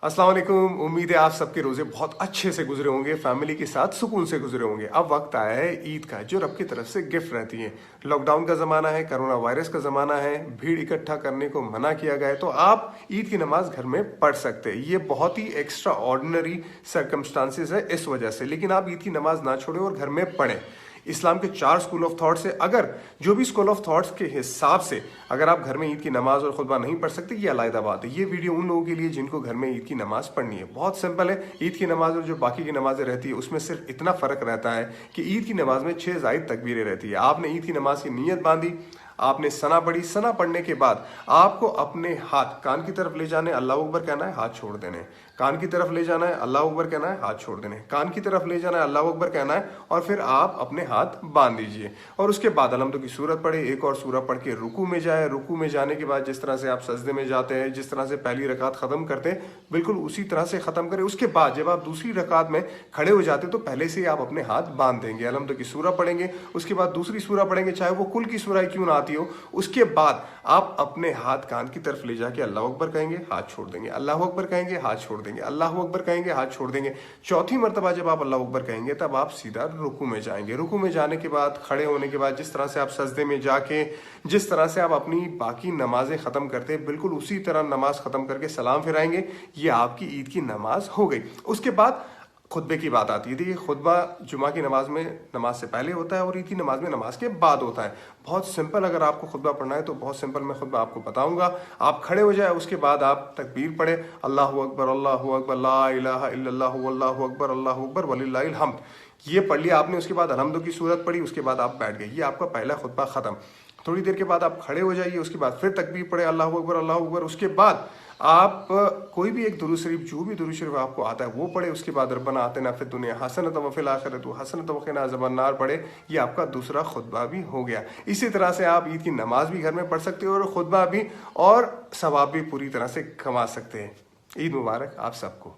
अस्सलाम वालेकुम। उम्मीद है आप सबके रोजे बहुत अच्छे से गुजरे होंगे, फैमिली के साथ सुकून से गुजरे होंगे। अब वक्त आया है ईद का, जो रब की तरफ से गिफ्ट रहती है। लॉकडाउन का ज़माना है, कोरोना वायरस का ज़माना है, भीड़ इकट्ठा करने को मना किया गया है, तो आप ईद की नमाज घर में पढ़ सकते हैं। ये बहुत ही एक्स्ट्रा ऑर्डिनरी सर्कमस्टांसिस है इस वजह से, लेकिन आप ईद की नमाज ना छोड़ें और घर में पढ़ें। इस्लाम के 4 स्कूल ऑफ थॉट से अगर जो भी स्कूल ऑफ थॉट्स के हिसाब से अगर आप घर में ईद की नमाज और खुतबा नहीं पढ़ सकते, ये अलग बात है। ये वीडियो उन लोगों के लिए जिनको घर में ईद की नमाज पढ़नी है। बहुत सिंपल है। ईद की नमाज और जो बाकी की नमाजें रहती है उसमें सिर्फ इतना फर्क रहता है कि ईद की नमाज में 6 जायद तकबीरें रहती है। आपने ईद की नमाज की नीयत बांधी, आपने सना पढ़ी, सना पढ़ने के बाद आपको अपने हाथ कान की तरफ ले जाने, अल्लाह अकबर कहना है, हाथ छोड़ देने। कान की तरफ ले जाना है, अल्लाह अकबर कहना है, हाथ छोड़ देने। कान की तरफ ले जाना है, अल्लाह अकबर कहना है, और फिर आप अपने हाथ बांध दीजिए। और उसके बाद अलहम्दु की सूरत पढ़े, एक और सूरत पढ़ के रुकू में जाए। रुकू में जाने के बाद जिस तरह से आप सजदे में जाते हैं, जिस तरह से पहली रकात खत्म करते हैं, बिल्कुल उसी तरह से खत्म करें। उसके बाद जब आप दूसरी रकात में खड़े हो जाते तो पहले से ही आप अपने हाथ बांध देंगे। अलहम्दु की सूरत पढ़ेंगे, उसके बाद दूसरी सूरत पढ़ेंगे, चाहे वो कुल की सूरह क्यों ना आती हो। उसके बाद आप अपने हाथ कान की तरफ ले जाके अल्लाह अकबर कहेंगे, हाथ छोड़ देंगे, अल्लाह अकबर कहेंगे, हाथ छोड़ देंगे, अल्लाह अकबर कहेंगे, हाथ छोड़ देंगे। चौथी मर्तबा जब आप अल्लाह अकबर कहेंगे तब आप सीधा रुकू में जाएंगे। रुकू में जाने के बाद, खड़े होने के बाद जिस तरह से आप सजदे में जाके जिस तरह से आप अपनी बाकी नमाजें खत्म करते हैं, बिल्कुल उसी तरह नमाज खत्म करके सलाम फिराएंगे। ये आपकी ईद की नमाज हो गई। उसके बाद खुतबे की बात आती है। देखिए, खुतबा जुमा की नमाज में नमाज से पहले होता है और ईद की नमाज में नमाज के बाद होता है। बहुत सिंपल, अगर आपको खुतबा पढ़ना है तो बहुत सिंपल मैं खुतबा आपको बताऊंगा। आप खड़े हो जाए, उसके बाद आप तकबीर पढ़े, अल्लाहु अकबर, ला इलाहा इल्लल्लाहु वल्लाहु अकबर वलिल्लाहिल हम्द। ये पढ़ लिया आपने, उसके बाद अलहम्दु की सूरत पढ़ी, उसके बाद आप बैठ गए। ये आपका पहला खुतबा खत्म। थोड़ी देर के बाद आप खड़े हो जाइए, उसके बाद फिर तकबीर पढ़े, अल्लाहु अकबर। उसके बाद आप कोई भी एक दुरूद शरीफ, जो भी दुरूद शरीफ आपको आता है वो पढ़े। उसके बाद रब्बना आतिना फिद दुनिया हसनतम व फिल आखिरति हसनतम व क़िना अज़ाबन्नार पढ़े। ये आपका दूसरा खुतबा भी हो गया। इसी तरह से आप ईद की नमाज भी घर में पढ़ सकते हो और खुतबा भी, और सवाब भी पूरी तरह से कमा सकते हैं। ईद मुबारक आप सबको।